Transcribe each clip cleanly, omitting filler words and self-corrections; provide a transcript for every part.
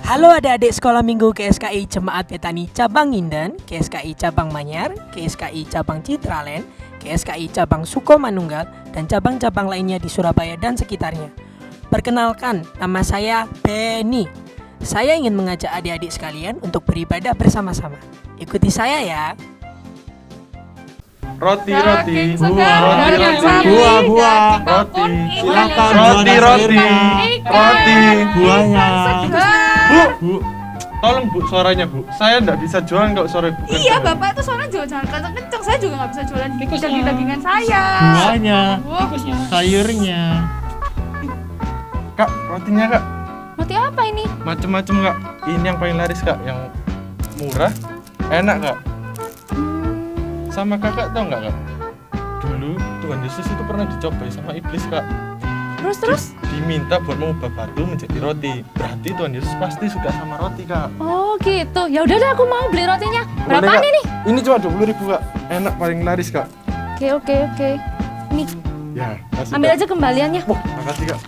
Halo adik-adik sekolah minggu KSKI Jemaat Betani Cabang Nginden, KSKI Cabang Manyar, KSKI Cabang Citraland, KSKI Cabang Sukomanunggal, dan cabang-cabang lainnya di Surabaya dan sekitarnya. Perkenalkan, nama saya Benny. Saya ingin mengajak adik-adik sekalian untuk beribadah bersama-sama. Ikuti saya ya. Roti, buah, roti, silakan roti, buahnya. Bu, tolong Bu suaranya Bu. Saya nggak bisa jualan kalau suara Bu. Iya, Bapak itu soalnya jual jangan kenceng-kenceng. Saya juga nggak bisa jualan dagingan saya. Buahnya, sayurnya. Kak, rotinya Kak. Roti apa ini? Macem-macem Kak. Ini yang paling laris Kak, yang murah, enak Kak. Sama Kakak tau nggak Kak? Dulu Tuhan Yesus itu pernah dicobai sama iblis Kak. Terus? Diminta buat mengubah batu menjadi roti. Berarti Tuhan Yesus pasti suka sama roti Kak. Oh gitu. Ya udah deh, aku mau beli rotinya. Boleh, Berapaan Kak? ini? Ini cuma 20.000 Kak. Enak, paling laris Kak. Oke. Ini Ya, kasih ambil Kak. aja kembaliannya. Wah, makasih Kak.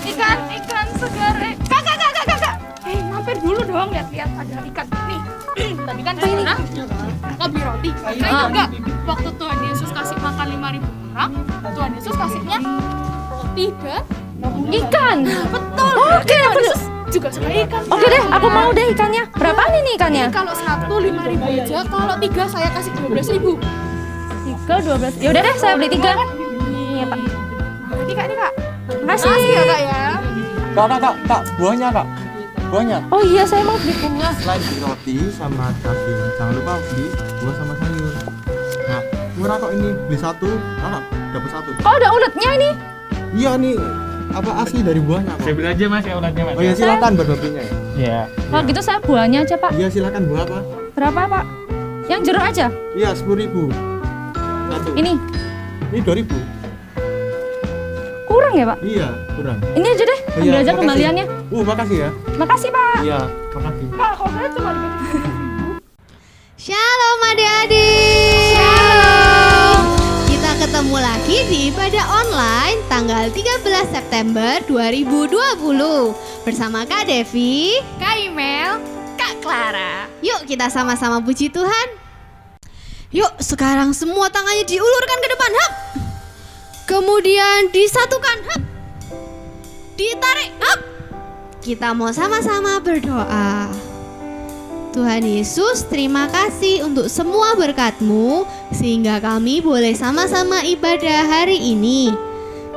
Ikan segar. Kakak. Mampir dulu dong, lihat ada ikan. Nih. Tadi kan pernah kakak beli roti. Enggak. Waktu Tuhan Yesus kasih makan 5.000 orang, Tuhan Yesus kasihnya roti dan ikan. Betul. Oke, aku juga suka ikan. Oke deh, aku mau deh ikannya. Berapaan ini ikannya? Ini kalau 1 5.000 aja, kalau 3 saya kasih 12.000. 12. Ya udah deh, saya beli 3. Iya, Pak. Ini Kak. Makasih. Ya Kak ya. Kak, buahnya Kak. Buahnya. Oh iya, saya mau beli bunga. Selain beli roti sama daging, jangan lupa beli buah sama sayur. Nah, murah kok ini, beli 1, Kakak dapat 1. Oh, ada uletnya ini. Iya nih, apa asli dari buahnya kok. Saya beli aja Mas, ya ulatnya Mas. Oh ya silakan berdopinya ya. Iya. Kalau gitu saya buahnya aja, Pak. Iya silakan buah apa? Berapa, Pak? Yang jeruk aja. Iya 10.000. Satu. Ini Ini 2.000. kurang ya, Pak? Iya kurang. Ini aja deh, Oh, ambil iya, aja makasih. kembaliannya. Makasih ya. Makasih, Pak. Iya makasih. Pak, kalau saya cuma Shalom adik-adik. Shalom. Kita ketemu lagi di ibadah online tanggal 13 September 2020 bersama Kak Devi, Kak Imel, Kak Clara. Yuk kita sama-sama puji Tuhan. Yuk sekarang semua tangannya diulurkan ke depan, hap. Kemudian disatukan, hap. Ditarik, hap. Kita mau sama-sama berdoa. Tuhan Yesus, terima kasih untuk semua berkat-Mu sehingga kami boleh sama-sama ibadah hari ini.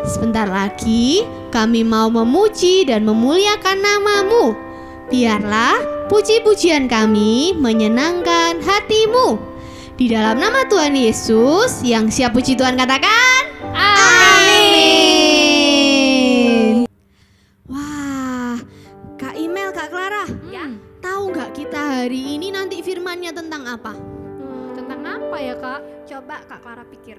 Sebentar lagi kami mau memuji dan memuliakan nama-Mu. Biarlah puji-pujian kami menyenangkan hati-Mu. Di dalam nama Tuhan Yesus, yang siap puji Tuhan katakan, Amin. Wah, Kak Imel, Kak Clara, tahu nggak kita hari ini nanti firmannya tentang apa? Tentang apa ya, Kak? Coba Kak Clara pikir.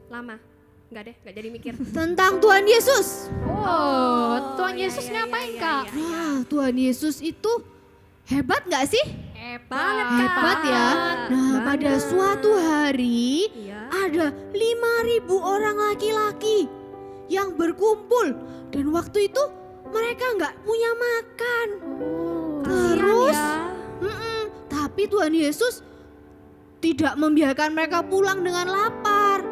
Lama. Enggak deh, enggak jadi mikir. Tentang Tuhan Yesus. Oh, Tuhan iya, Yesus iya, ngapain, iya, Kak? iya, iya. Wah, Tuhan Yesus itu hebat nggak sih? Banget, Kak. Hebat ya. Nah, pada Banget. suatu hari Iya. ada 5.000 orang laki-laki yang berkumpul dan waktu itu mereka nggak punya makan. Terus, tapi Tuhan Yesus tidak membiarkan mereka pulang dengan lapar.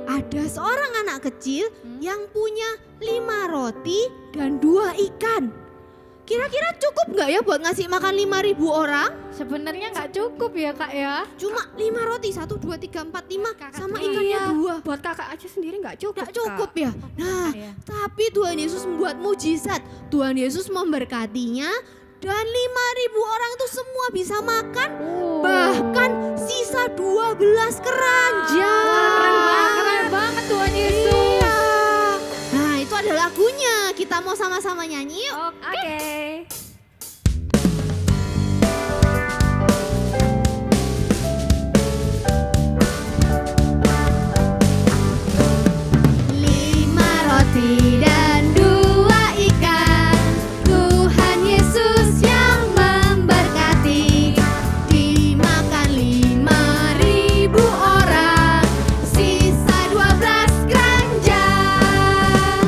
Ada seorang anak kecil yang punya 5 roti dan 2 ikan. Kira-kira cukup nggak ya buat ngasih makan 5.000 orang? Sebenarnya nggak cukup ya, Kak ya. Cuma 5 roti, 1, 2, 3, 4, 5 sama Iya. ikannya 2. Buat kakak aja sendiri enggak cukup. Nggak cukup Kak. ya? Nah, tapi Tuhan Yesus membuat mujizat. Tuhan Yesus memberkatinya dan 5.000 orang itu semua bisa makan. Bahkan sisa 12 keranjang. Keren banget Tuhan Yesus. Iya. Nah, itu ada lagunya. Kita mau sama-sama nyanyi yuk. Oke. Lima roti dan 2 ikan, Tuhan Yesus yang memberkati. Dimakan 5.000 orang, sisa 12 keranjang.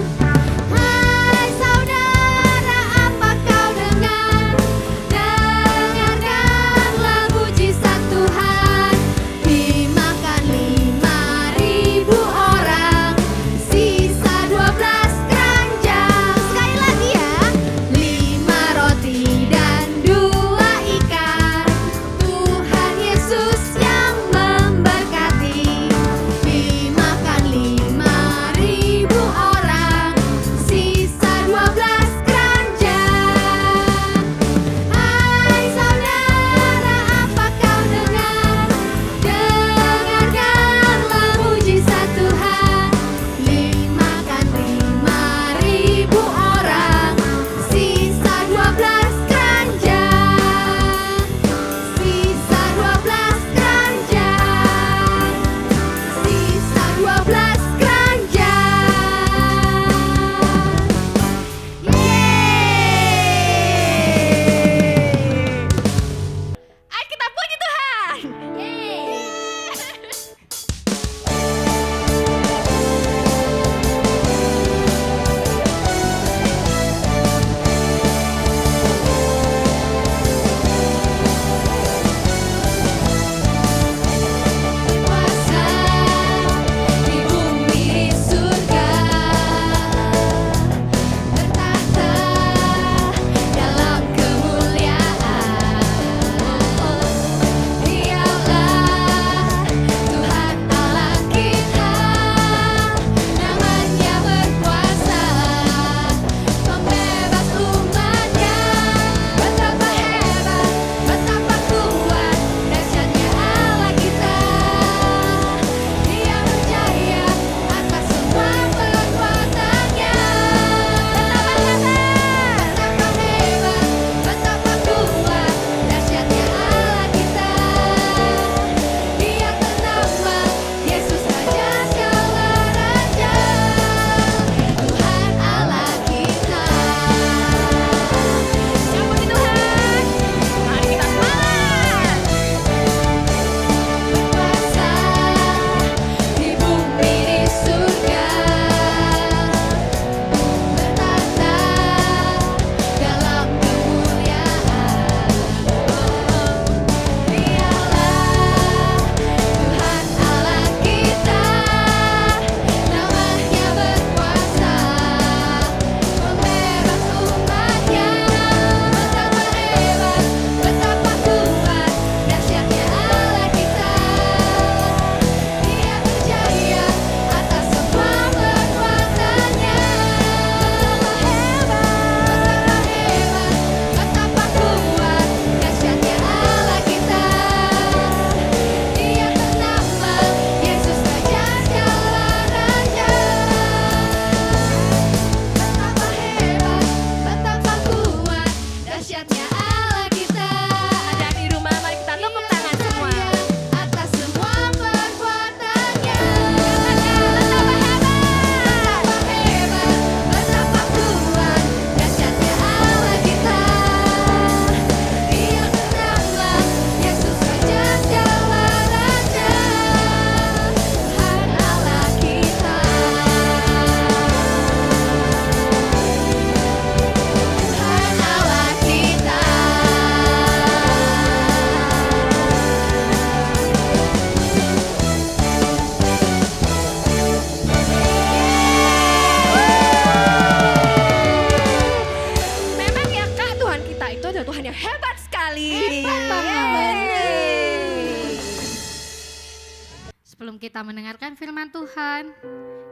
kita mendengarkan firman Tuhan.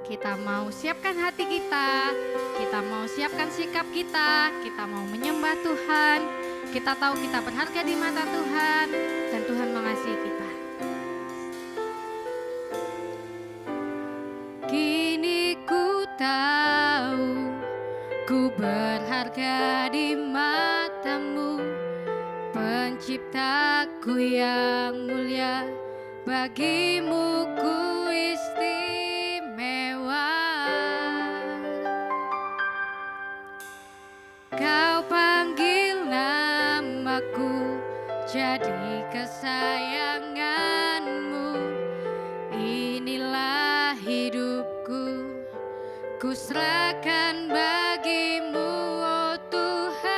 Kita mau siapkan hati kita mau siapkan sikap kita mau menyembah Tuhan. Kita tahu kita berharga di mata Tuhan dan Tuhan mengasihi kita. Kini ku tahu ku berharga di matamu, Penciptaku yang mulia, bagimu ku istimewa. Kau panggil namaku jadi kesayanganmu. Inilah hidupku, ku serahkan bagimu, oh Tuhan.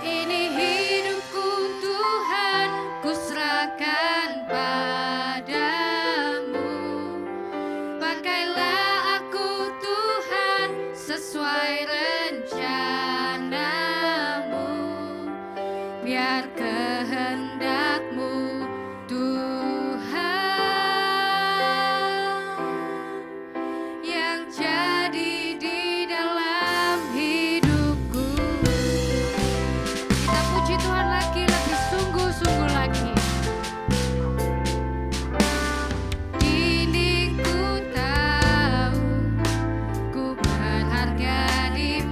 Ini hidupku Tuhan, ku serahkan padamu. Pakailah aku Tuhan sesuai rencanamu. Biar kehendakmu Tuhan yang jadi di dalam hidupku. Kita puji Tuhan lagi, lebih sungguh-sungguh lagi. Kini ku tahu ku berharga di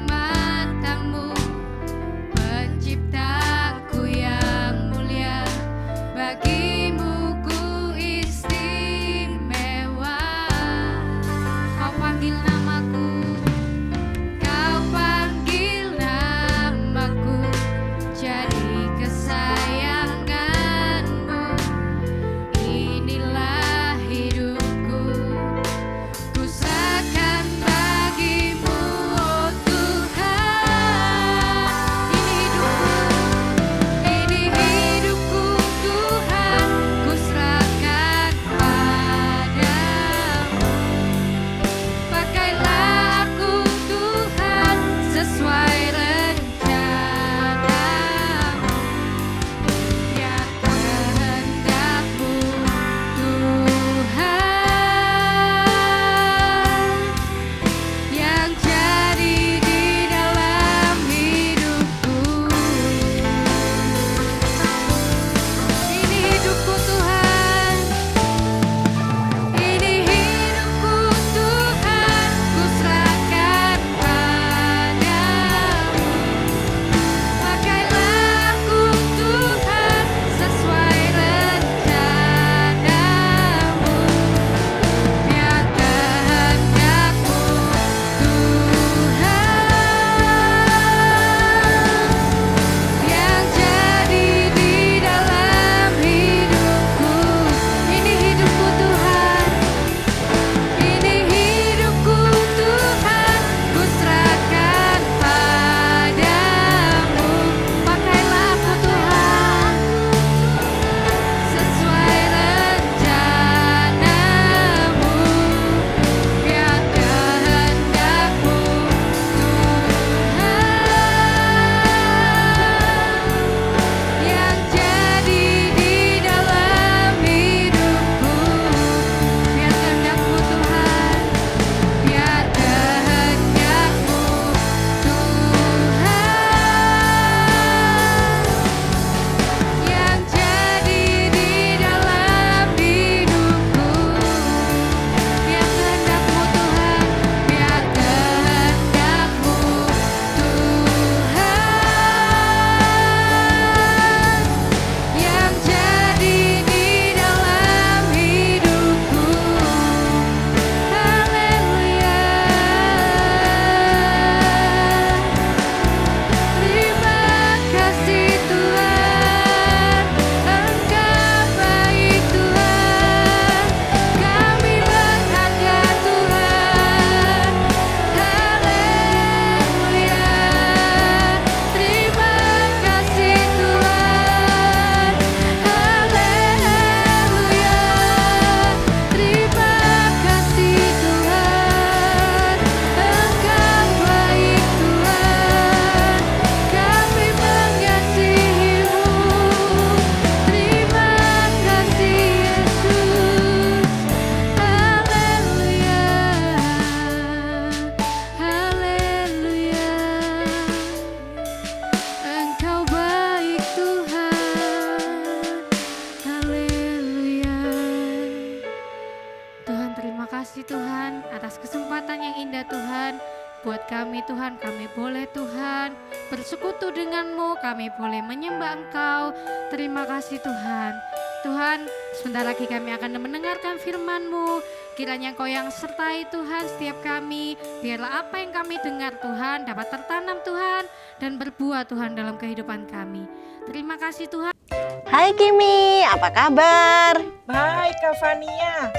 kesempatan yang indah Tuhan. Buat kami Tuhan, kami boleh Tuhan bersekutu denganmu, kami boleh menyembah Engkau. Terima kasih Tuhan. Tuhan, sebentar lagi kami akan mendengarkan firman-Mu. Kiranya Engkau yang sertai Tuhan setiap kami. Biarlah apa yang kami dengar Tuhan dapat tertanam Tuhan dan berbuah Tuhan dalam kehidupan kami. Terima kasih Tuhan. Hai Kimi, apa kabar? Baik Kak Fania.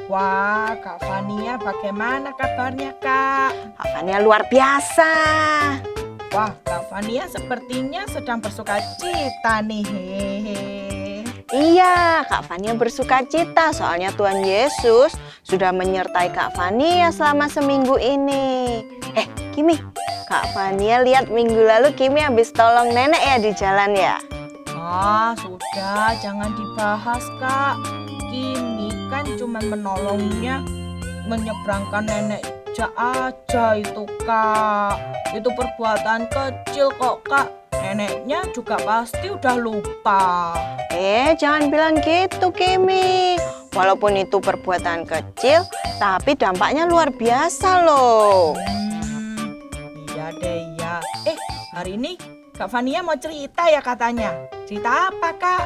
Wah Kak Fania bagaimana kabarnya Kak? Kak Fania luar biasa. Wah Kak Fania sepertinya sedang bersuka cita nih. Hehehe. Iya, Kak Fania bersuka cita soalnya Tuhan Yesus sudah menyertai Kak Fania selama seminggu ini. Kimi, Kak Fania lihat minggu lalu Kimi habis tolong nenek ya di jalan ya? Ah sudah jangan dibahas Kak. Kimi kan cuma menolongnya menyeberangkan nenek aja itu Kak. Itu perbuatan kecil kok Kak. Neneknya juga pasti udah lupa. Jangan bilang gitu Kimi. Walaupun itu perbuatan kecil, tapi dampaknya luar biasa loh. Iya deh ya. Hari ini Kak Fania mau cerita ya katanya. Cerita apa Kak?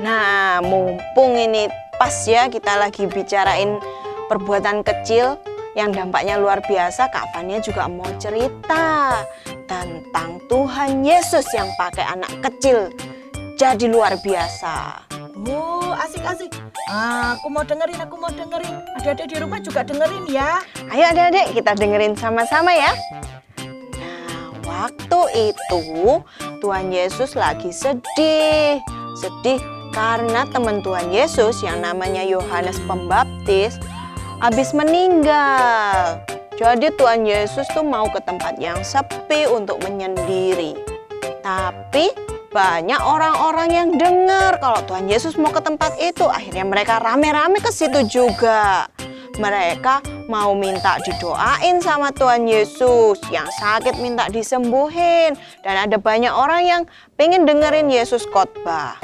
Nah, mumpung ini pas ya kita lagi bicarain perbuatan kecil yang dampaknya luar biasa, Kak Fania juga mau cerita tentang Tuhan Yesus yang pakai anak kecil jadi luar biasa. Oh, asik-asik. Aku mau dengerin. Adik-adik di rumah juga dengerin ya. Ayo adik-adik kita dengerin sama-sama ya. Nah, waktu itu Tuhan Yesus lagi sedih karena teman Tuhan Yesus yang namanya Yohanes Pembaptis habis meninggal. Jadi Tuhan Yesus tuh mau ke tempat yang sepi untuk menyendiri. Tapi banyak orang-orang yang dengar kalau Tuhan Yesus mau ke tempat itu. Akhirnya mereka rame-rame ke situ juga. Mereka mau minta didoain sama Tuhan Yesus. Yang sakit minta disembuhin. Dan ada banyak orang yang pengen dengerin Yesus khotbah.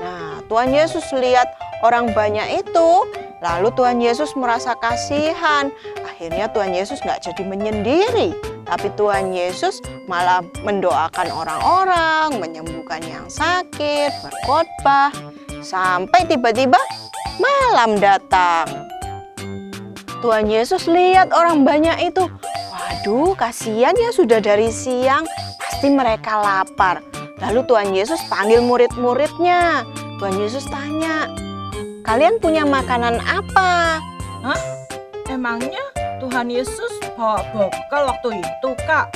Nah, Tuhan Yesus lihat orang banyak itu. Lalu Tuhan Yesus merasa kasihan. Akhirnya Tuhan Yesus nggak jadi menyendiri. Tapi Tuhan Yesus malah mendoakan orang-orang, menyembuhkan yang sakit, berkhotbah. Sampai tiba-tiba malam datang. Tuhan Yesus lihat orang banyak itu. Waduh, kasihan ya sudah dari siang. Pasti mereka lapar. Lalu Tuhan Yesus panggil murid-muridnya. Tuhan Yesus tanya, kalian punya makanan apa? Hah? Emangnya Tuhan Yesus bawa bekal waktu itu, Kak?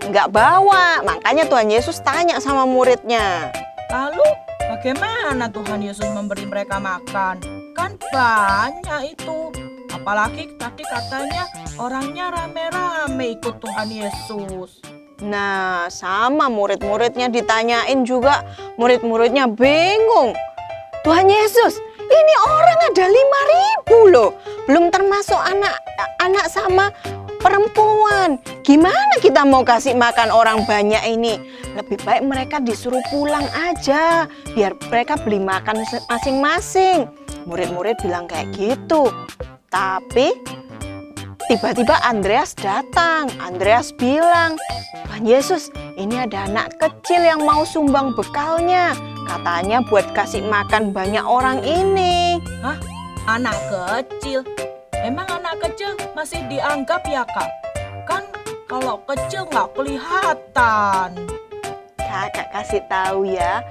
Nggak bawa, makanya Tuhan Yesus tanya sama muridnya. Lalu bagaimana Tuhan Yesus memberi mereka makan? Kan banyak itu. Apalagi tadi katanya orangnya rame-rame ikut Tuhan Yesus. Nah, sama murid-muridnya ditanyain juga, murid-muridnya bingung. Tuhan Yesus, ini orang ada 5.000 loh, belum termasuk anak sama perempuan. Gimana kita mau kasih makan orang banyak ini? Lebih baik mereka disuruh pulang aja, biar mereka beli makan masing-masing. Murid-murid bilang kayak gitu. Tapi tiba-tiba Andreas datang. Andreas bilang, Tuhan Yesus, ini ada anak kecil yang mau sumbang bekalnya. Katanya buat kasih makan banyak orang ini. Hah? Anak kecil? Emang anak kecil masih dianggap ya, Kak? Kan kalau kecil nggak kelihatan. Kakak kasih tahu ya.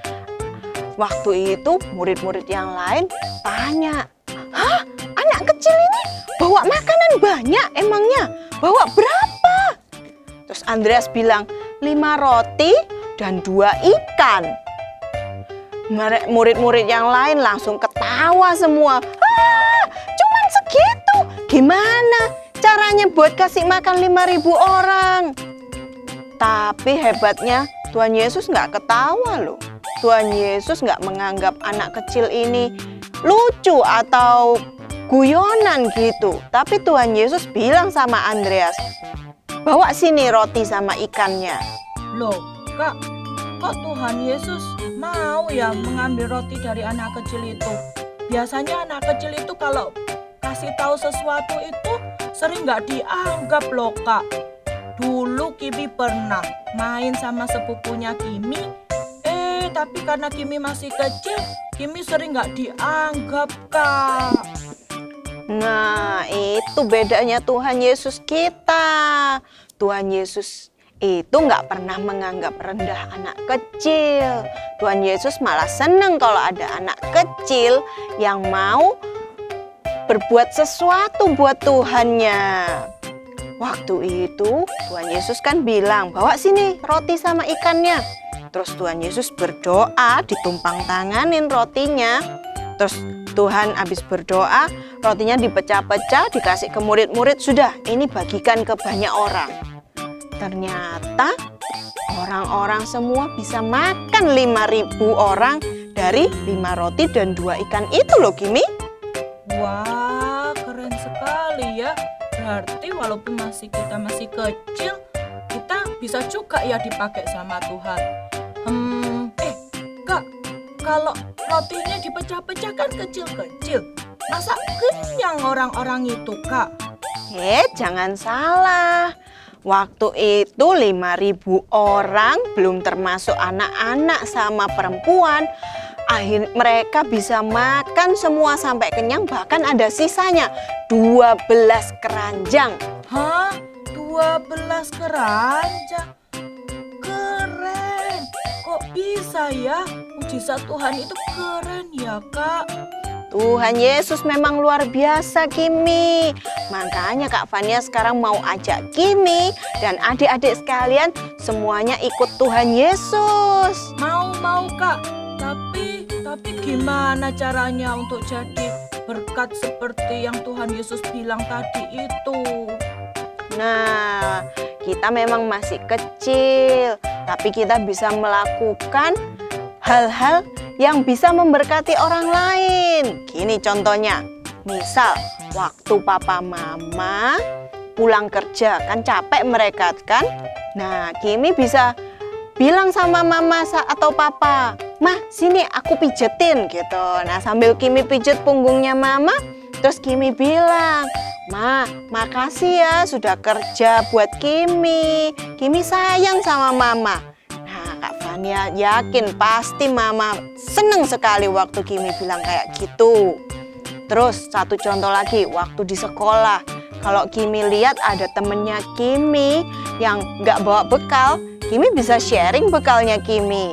Waktu itu murid-murid yang lain tanya, hah? Anak kecil ini bawa makanan banyak emangnya? Bawa berapa? Terus Andreas bilang, 5 roti dan 2 ikan. Murid-murid yang lain langsung ketawa semua. Cuman segitu. Gimana caranya buat kasih makan 5.000 orang? Tapi hebatnya Tuhan Yesus nggak ketawa loh. Tuhan Yesus nggak menganggap anak kecil ini lucu atau guyonan gitu. Tapi Tuhan Yesus bilang sama Andreas, bawa sini roti sama ikannya. Loh, Kak, kok Tuhan Yesus mau ya mengambil roti dari anak kecil itu? Biasanya anak kecil itu kalau kasih tahu sesuatu itu sering nggak dianggap loh Kak. Dulu Kimi pernah main sama sepupunya Kimi, tapi karena Kimi masih kecil, Kimi sering nggak dianggap Kak. Nah, itu bedanya Tuhan Yesus kita. Tuhan Yesus itu nggak pernah menganggap rendah anak kecil. Tuhan Yesus malah senang kalau ada anak kecil yang mau berbuat sesuatu buat Tuhannya. Waktu itu Tuhan Yesus kan bilang, bawa sini roti sama ikannya. Terus Tuhan Yesus berdoa, ditumpang tanganin rotinya. Terus Tuhan habis berdoa, rotinya dipecah-pecah, dikasih ke murid-murid, sudah ini bagikan ke banyak orang. Ternyata orang-orang semua bisa makan 5.000 orang dari 5 roti dan 2 ikan itu loh Kimi. Wah, keren sekali ya. Berarti walaupun kita masih kecil, kita bisa juga ya dipakai sama Tuhan. Kak, kalau rotinya dipecah-pecah kan kecil-kecil, masa kenyang orang-orang itu Kak? Jangan salah. Waktu itu 5.000 orang, belum termasuk anak-anak sama perempuan. Akhirnya mereka bisa makan semua sampai kenyang, bahkan ada sisanya 12 keranjang. Hah? 12 keranjang? Keren. Kok bisa ya? Mujizat Tuhan itu keren ya Kak. Tuhan Yesus memang luar biasa Kimi. Makanya Kak Fania sekarang mau ajak Kimi dan adik-adik sekalian semuanya ikut Tuhan Yesus. Mau Kak. Tapi gimana caranya untuk jadi berkat seperti yang Tuhan Yesus bilang tadi itu? Nah, kita memang masih kecil, tapi kita bisa melakukan hal-hal yang bisa memberkati orang lain. Gini contohnya, misal waktu papa mama pulang kerja, kan capek mereka kan? Nah, Kimi bisa bilang sama mama atau papa, "Mah, sini aku pijetin," gitu. Nah, sambil Kimi pijet punggungnya mama, terus Kimi bilang, "Ma, makasih ya sudah kerja buat Kimi. Kimi sayang sama mama." Nah, Kak Fania yakin pasti mama seneng sekali waktu Kimi bilang kayak gitu. Terus satu contoh lagi, waktu di sekolah, kalau Kimi lihat ada temennya Kimi yang nggak bawa bekal, Kimi bisa sharing bekalnya Kimi.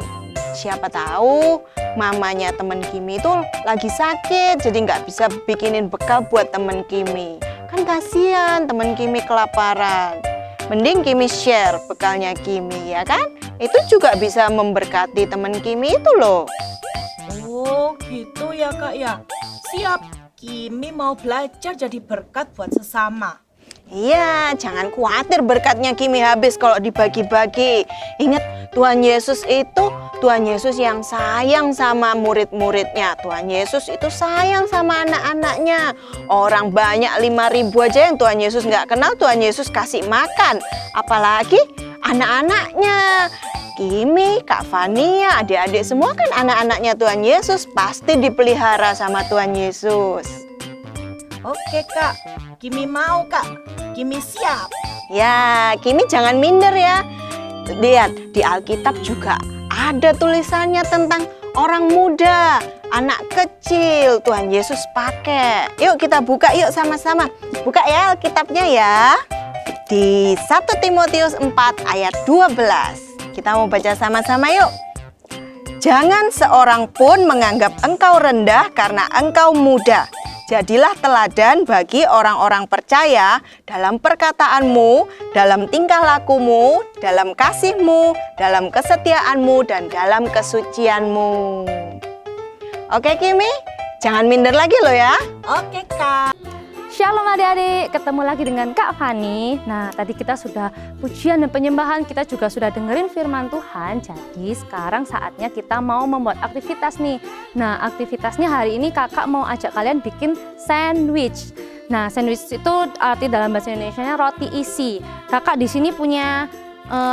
Siapa tahu mamanya temen Kimi itu lagi sakit, jadi nggak bisa bikinin bekal buat temen Kimi. Kan kasihan temen Kimi kelaparan. Mending Kimi share bekalnya Kimi, ya kan? Itu juga bisa memberkati temen Kimi itu loh. Oh gitu ya Kak ya. Siap, Kimi mau belajar jadi berkat buat sesama. Iya, jangan khawatir berkatnya Kimi habis kalau dibagi-bagi. Ingat, Tuhan Yesus itu Tuhan Yesus yang sayang sama murid-muridnya. Tuhan Yesus itu sayang sama anak-anaknya. Orang banyak 5.000 aja yang Tuhan Yesus nggak kenal, Tuhan Yesus kasih makan. Apalagi anak-anaknya. Kimi, Kak Fania, adik-adik semua kan anak-anaknya Tuhan Yesus. Pasti dipelihara sama Tuhan Yesus. Oke Kak, Kimi mau Kak. Kimi siap. Ya, Kimi jangan minder ya. Lihat, di Alkitab juga ada tulisannya tentang orang muda, anak kecil Tuhan Yesus pakai. Yuk kita buka yuk sama-sama. Buka ya Alkitabnya ya. Di 1 Timotius 4 ayat 12. Kita mau baca sama-sama yuk. Jangan seorang pun menganggap engkau rendah karena engkau muda. Jadilah teladan bagi orang-orang percaya dalam perkataanmu, dalam tingkah lakumu, dalam kasihmu, dalam kesetiaanmu, dan dalam kesucianmu. Oke Kimi, jangan minder lagi loh ya. Oke Kak. Shalom adik-adik, ketemu lagi dengan Kak Fani. Nah, tadi kita sudah pujian dan penyembahan, kita juga sudah dengerin firman Tuhan. Jadi sekarang saatnya kita mau membuat aktivitas nih. Nah, aktivitasnya hari ini kakak mau ajak kalian bikin sandwich. Nah, sandwich itu arti dalam bahasa Indonesianya roti isi. Kakak di sini punya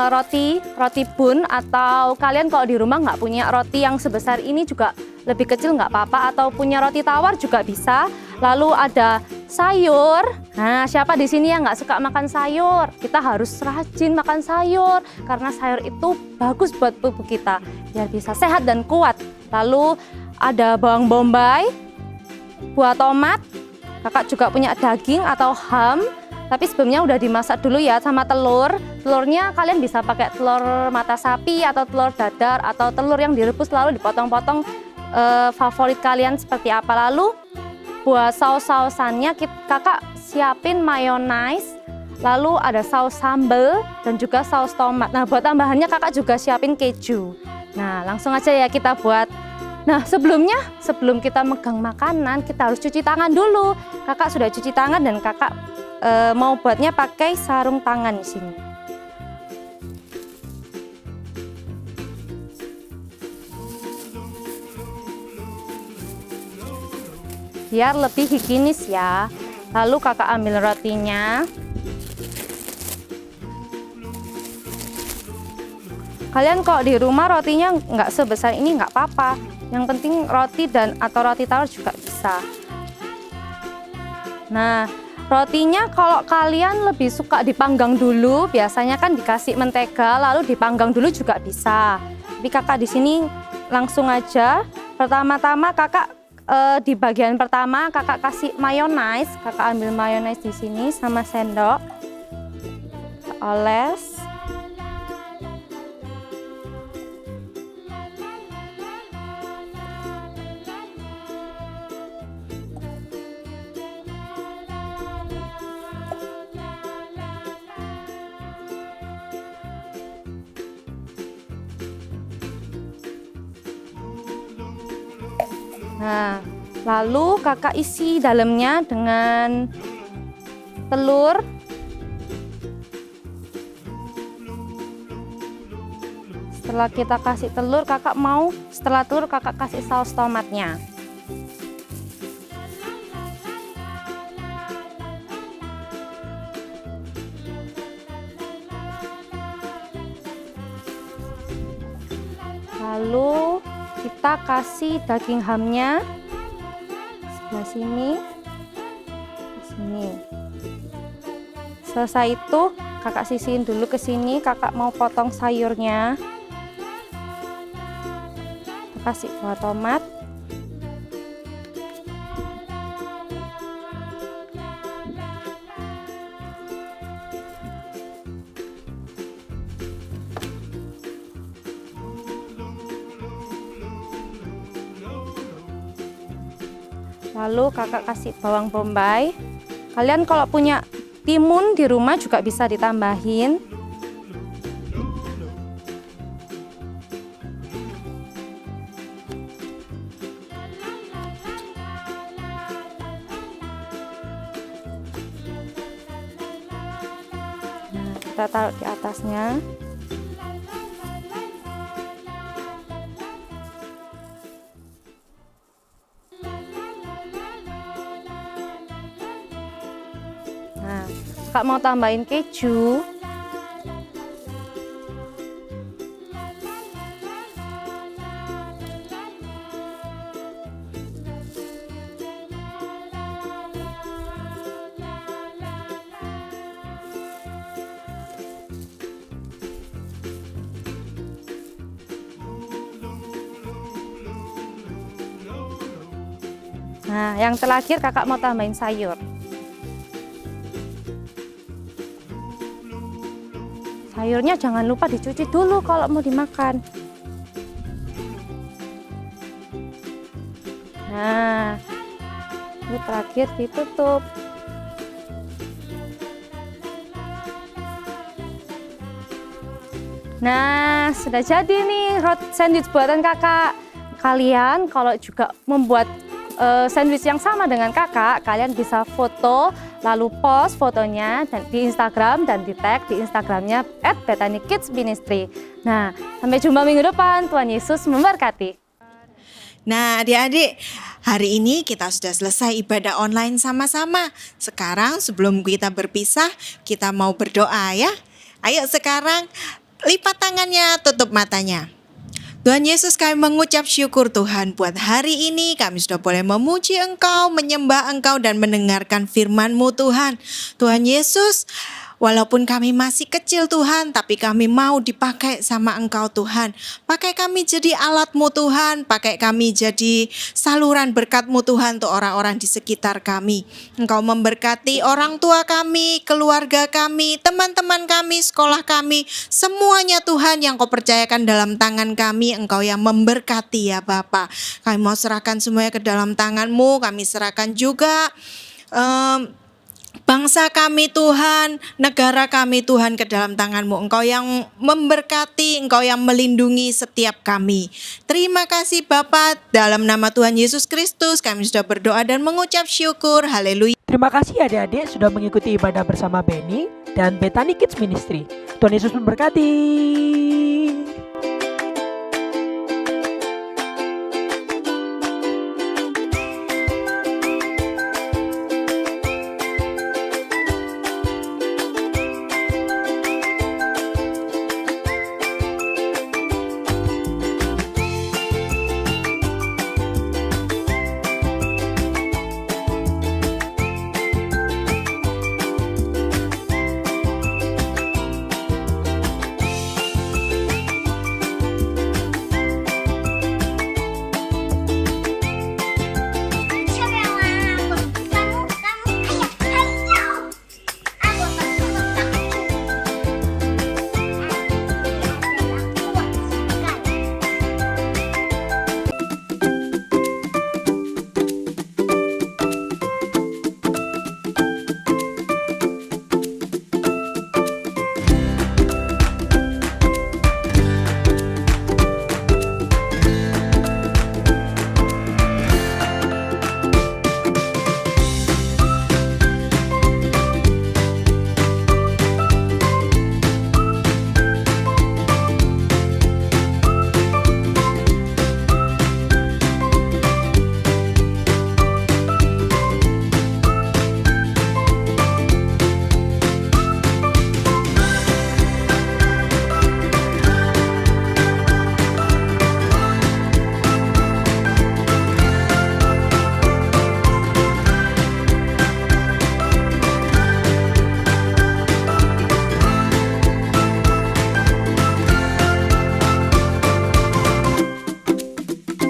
roti bun, atau kalian kalau di rumah nggak punya roti yang sebesar ini juga lebih kecil nggak apa-apa, atau punya roti tawar juga bisa. Lalu ada sayur. Nah, siapa di sini yang nggak suka makan sayur? Kita harus rajin makan sayur karena sayur itu bagus buat tubuh kita biar bisa sehat dan kuat. Lalu ada bawang bombay, buah tomat, kakak juga punya daging atau ham. Tapi sebelumnya udah dimasak dulu ya sama telur. Telurnya kalian bisa pakai telur mata sapi atau telur dadar atau telur yang direbus lalu dipotong-potong favorit kalian seperti apa. Lalu buat saus-sausannya kakak siapin mayonaise, lalu ada saus sambal dan juga saus tomat. Nah, buat tambahannya kakak juga siapin keju. Nah, langsung aja ya kita buat. Nah, sebelum kita megang makanan, kita harus cuci tangan dulu. Kakak sudah cuci tangan dan kakak mau buatnya pakai sarung tangan di sini. Biar lebih higienis ya. Lalu kakak ambil rotinya. Kalian kalau di rumah rotinya nggak sebesar ini nggak apa-apa. Yang penting roti atau roti tawar juga bisa. Nah, rotinya kalau kalian lebih suka dipanggang dulu, biasanya kan dikasih mentega lalu dipanggang dulu juga bisa. Tapi kakak di sini langsung aja. Pertama-tama kakak di bagian pertama kakak kasih mayonaise. Kakak ambil mayonaise di sini sama sendok. Oles. Nah, lalu kakak isi dalamnya dengan telur. Setelah kita kasih telur, setelah telur kakak kasih saus tomatnya. Lalu kita kasih daging hamnya sebelah sini, sini. Selesai itu kakak sisihin dulu ke sini. Kakak mau potong sayurnya. Kasih buah tomat. Lalu kakak kasih bawang bombay. Kalian kalau punya timun di rumah juga bisa ditambahin. Nah, kita taruh di atasnya. Nah, kakak mau tambahin keju. Nah, yang terakhir kakak mau tambahin sayur. Sayurnya jangan lupa dicuci dulu kalau mau dimakan. Nah, ini terakhir ditutup. Nah, sudah jadi nih roti sandwich buatan kakak. Kalian kalau juga membuat sandwich yang sama dengan kakak, kalian bisa foto lalu post fotonya dan di Instagram dan di tag di Instagramnya @BethanyKidsMinistry. Nah, sampai jumpa minggu depan. Tuhan Yesus memberkati. Nah, adik-adik, hari ini kita sudah selesai ibadah online sama-sama. Sekarang sebelum kita berpisah, kita mau berdoa ya. Ayo sekarang lipat tangannya, tutup matanya. Tuhan Yesus, kami mengucap syukur Tuhan buat hari ini kami sudah boleh memuji Engkau, menyembah Engkau dan mendengarkan firman-Mu Tuhan. Tuhan Yesus, walaupun kami masih kecil Tuhan, tapi kami mau dipakai sama Engkau Tuhan. Pakai kami jadi alat-Mu Tuhan, pakai kami jadi saluran berkat-Mu Tuhan untuk orang-orang di sekitar kami. Engkau memberkati orang tua kami, keluarga kami, teman-teman kami, sekolah kami, semuanya Tuhan yang Kau percayakan dalam tangan kami, Engkau yang memberkati ya Bapa. Kami mau serahkan semuanya ke dalam tangan-Mu, kami serahkan juga bangsa kami Tuhan, negara kami Tuhan ke dalam tangan-Mu. Engkau yang memberkati, Engkau yang melindungi setiap kami. Terima kasih Bapa, dalam nama Tuhan Yesus Kristus kami sudah berdoa dan mengucap syukur. Haleluya. Terima kasih adik-adik sudah mengikuti ibadah bersama Benny dan Bethany Kids Ministry. Tuhan Yesus memberkati.